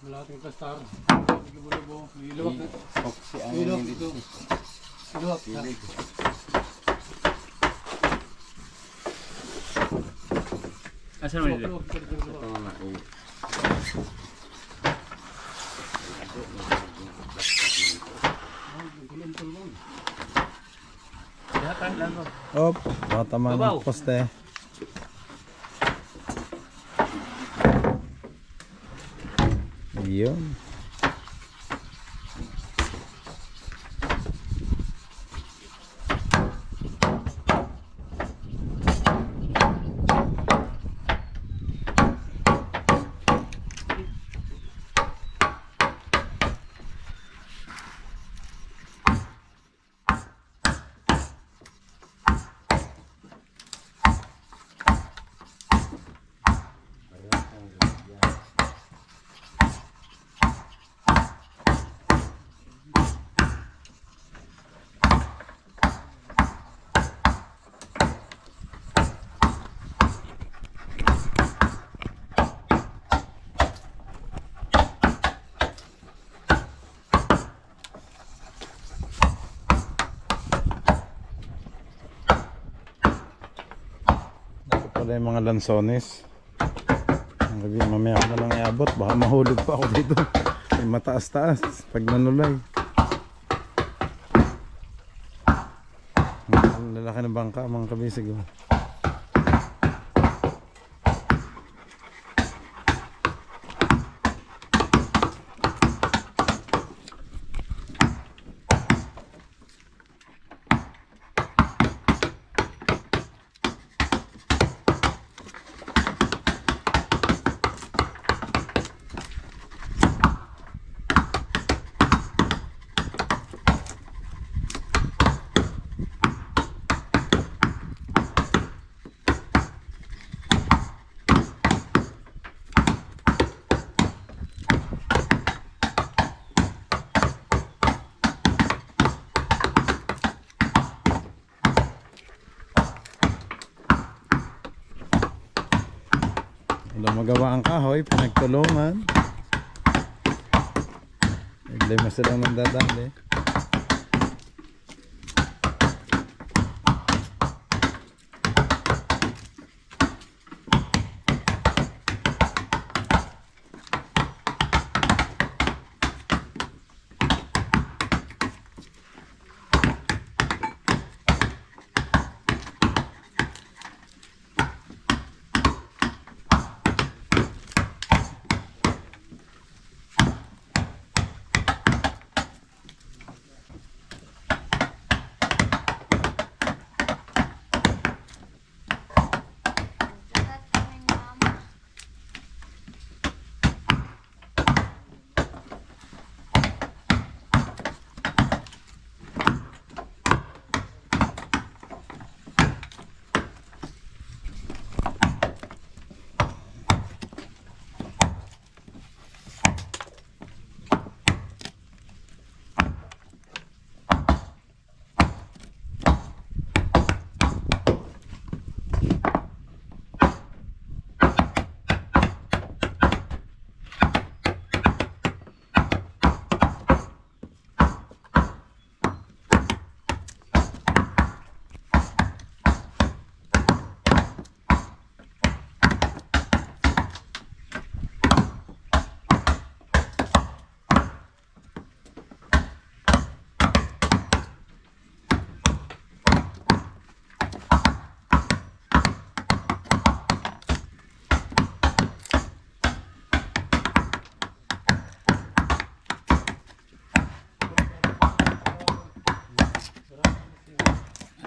Malaking kastar. Si ano dito. Luwak. Asa mo dito? Ito mga Op, baka tama ng poste. Yun. Wala yung mga lansones. Ang gabi, mamaya ko na lang iabot. Baka mahulog pa ako dito. May mataas-taas pag nanulay. Ang lalaki ng bangka mga kabisig. Wala magawa ang kahoy, pinagtulungan. Naglima silang nandadali.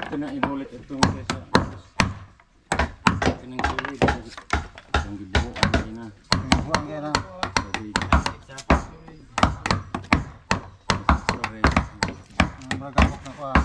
Ito na ibulit itong kesa. Ito nang sulit. Itong gibuuan kayo na. Buwan kaya na. Sorry. Sorry. Magagok na ko ah.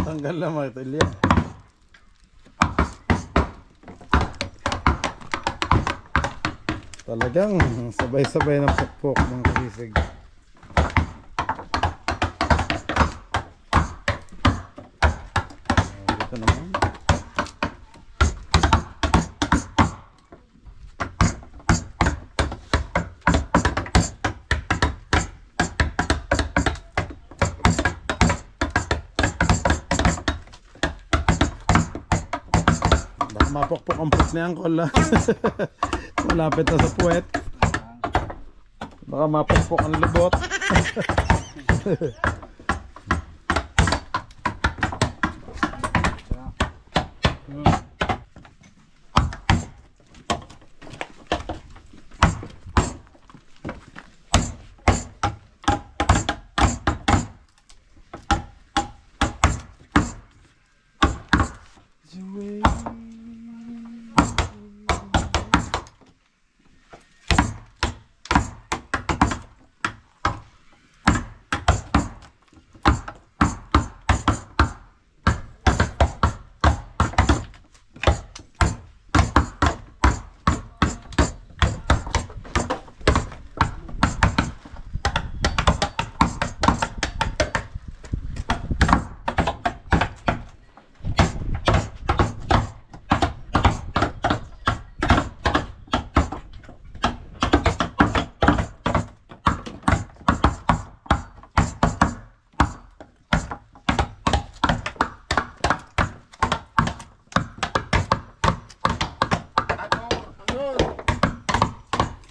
Tanggal na mga italyan. Talagang sabay-sabay ng pukpok ng kabisig. Ito naman. Baka mapokpok ang puwet ni Uncle ah. Malapit na sa puwet. Baka mapokpok ang lubot.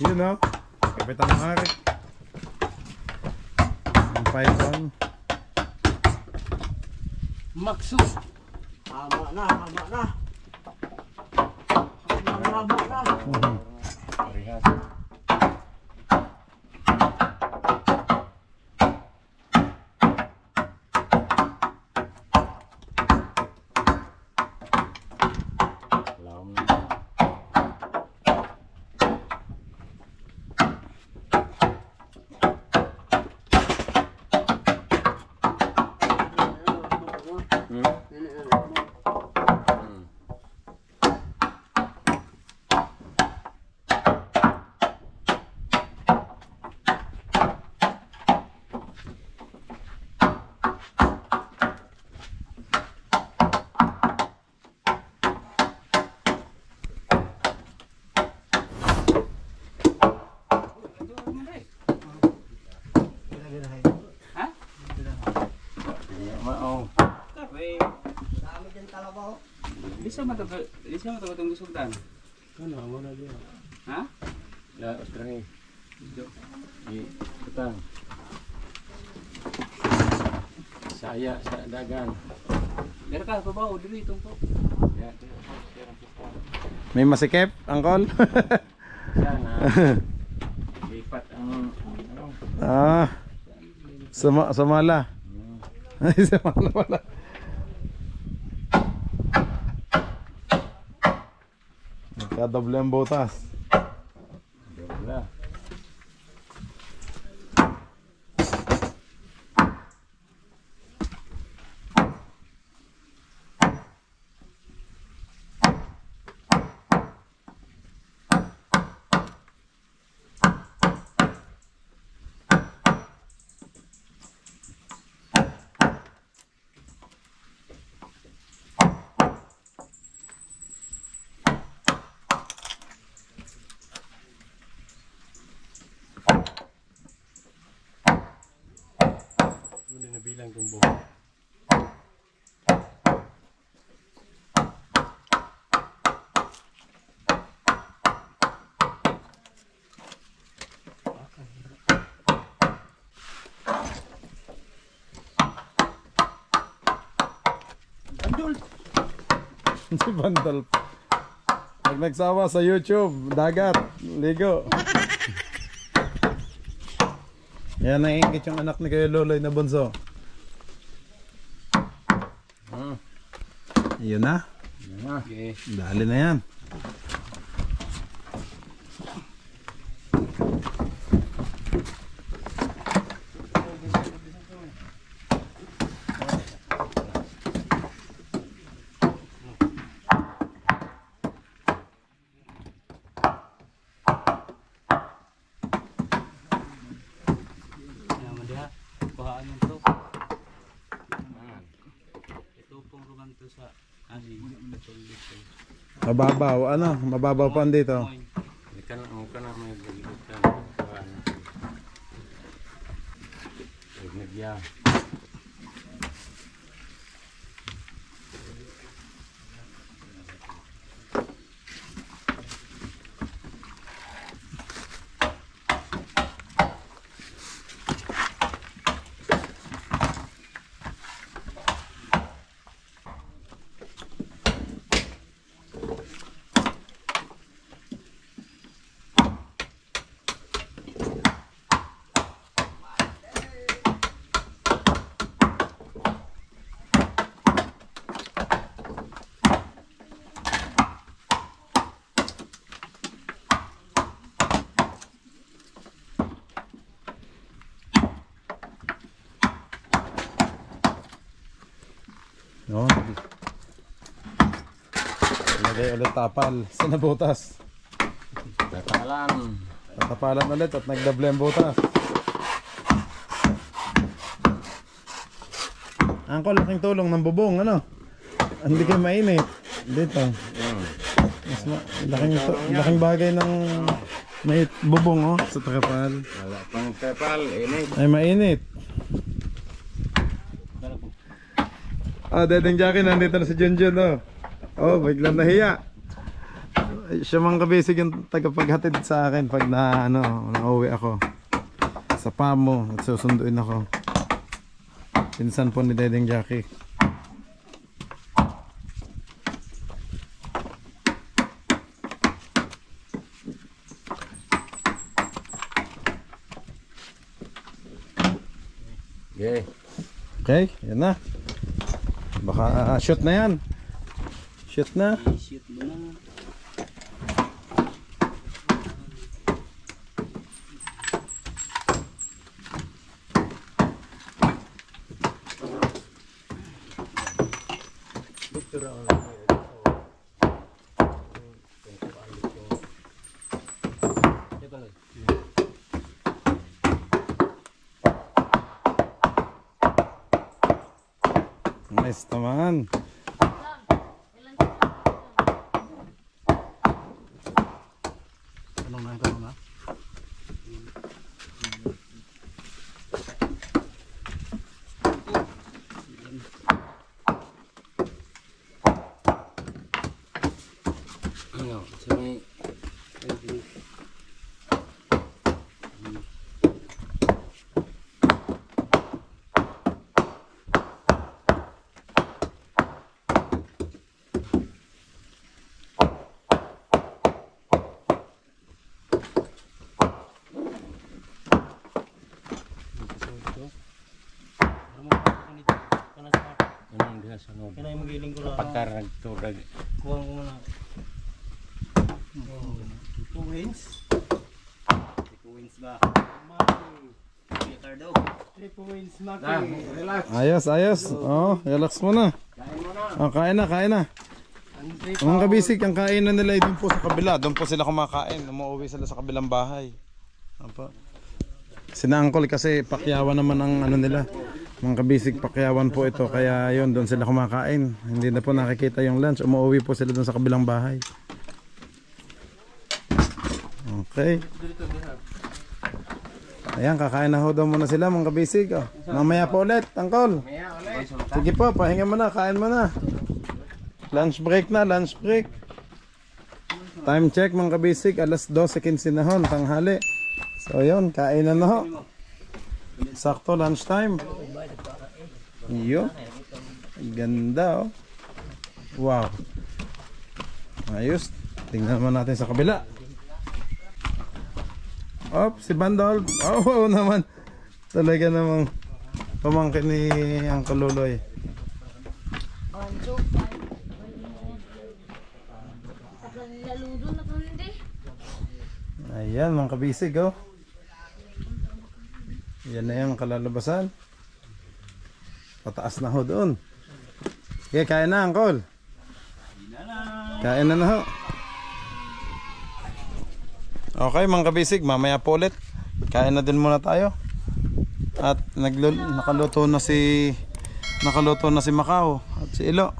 Yun o, kapitan ng hari. Ang python. Makso. Hama na. Parehas. Laom na. Mao. Wait. Dami dyan kalabaw. Bisa matagal itong gisugdan. Ano mo na diya? Ha? La tray. Di petang. Saya sa dagan. Dari ka, babaw, diri itong po. Ya, May masikip, Uncle? sana. Lipat ang ano. Ah, sumala. Ay, sumala pala. Nagkadoble ang butas. Dobla. Hindi na bilang itong buhok. Bandol! Si Bandol. Pag nagsawa sa YouTube, dagat, ligo. Yan, naiingit yung anak ni Kuya Loloy na bunso. Yun na. Okay. Dali na yan. Yaman diha. Bahaan mo to. Ito pong ruman dito sa asin. Mababaw, ano? Mababaw pa dito. Hindi ka na may gulod ka. Nagya. No. Lagay ulit tapal sa nabutas. Tatalan. Tatapalan ulit at nagdable ang butas. Angkol, laking tulong ng bubong, ano? Hindi kayo mainit. Dito. Laking bagay ng may bubong, oh, sa takapal. Wala pang tepal, init. Ay, mainit. Ah, Dedeng Jackie, nandito na si Junjun, oh. Oh, biglang nahiya. Siya mang kabisig yung tagapaghatid sa akin pag nauwi ako sa Pamo at susunduin ako. Pinsan po ni Dedeng Jackie. Okay. Okay, yan na. Baka shoot na yan. Shoot na. Shoot mo na. Nice naman. Tanong na, tanong na. Ano, sa may... Anong diha sa nod? Kaya magiling ko lang. Pagkarag turag. Kuha ko muna. 2 wins. 2 wins ba? Ricardo. 3 wins Maki. Relax. Ayos, ayos. Oh, relax muna. Oh, kain na, kain na. Mga kabisig, ang kainan nila ay doon po sa kabila. Doon po sila kumakain. Umuwi sila sa kabilang bahay. Apa. Sinangkol kasi pakyawan naman ang ano nila. Mga kabisig, pakyawan po ito. Kaya yun, doon sila kumakain. Hindi na po nakikita yung lunch. Umuwi po sila doon sa kabilang bahay. Okay. Ayan, kakain na ho daw muna sila mga kabisig. Oh. Mamaya po ulit, Angkol. Sige po, pahinga mo na, kain mo na. Lunch break na, lunch break. Time check mga kabisig, alas 12:15 na ho, tanghali. So yun, kain na ho. Sakto lunch time. Iyo. Ganda oh. Wow. Ayos. Tingnan naman natin sa kabila. Op, si Bandol. Oh, naman. Talaga namang pamangkin ni Uncle Luloy. Ayan mga kabisig oh. Yan na yung kalalabasan. Pataas na ho doon. Okay, kain na Uncle. Kain na ho. Okay mga kabisig, mamaya po ulit. Kain na din muna tayo. At nakaluto na si Macau at si Ilo.